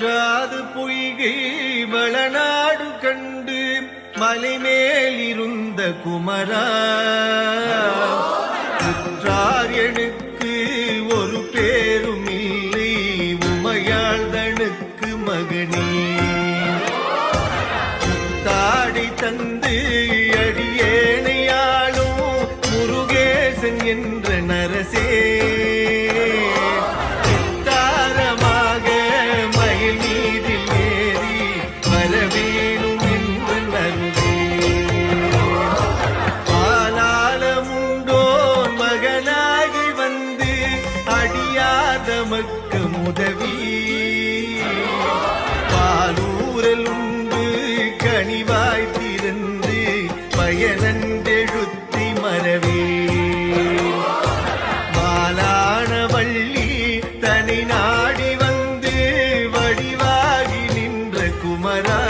வற்றாது பொய்கை வளநாடு கண்டு மலைமேலிருந்த குமரா உற்றார் எனக்கு ஒரு பேரும் இல்லை உமையாள்தனுக்கு மகனே தாடி தந்து அடியேனையாளும் முருகேசன் என்ற நரசே தாரமாக மயில் மீதில் ஏறி வரவேணும் என்று நருதே ஆலாலமுண்டோன் மகனாகி வந்து அடியாதமக்கு உதவி பாலூரல் உண்டு கனிவாய் திறந்து பயனந்தெழுத்தி மரவே மாலான வள்ளி தனி நாடி வந்து வடிவாகி நின்ற குமரா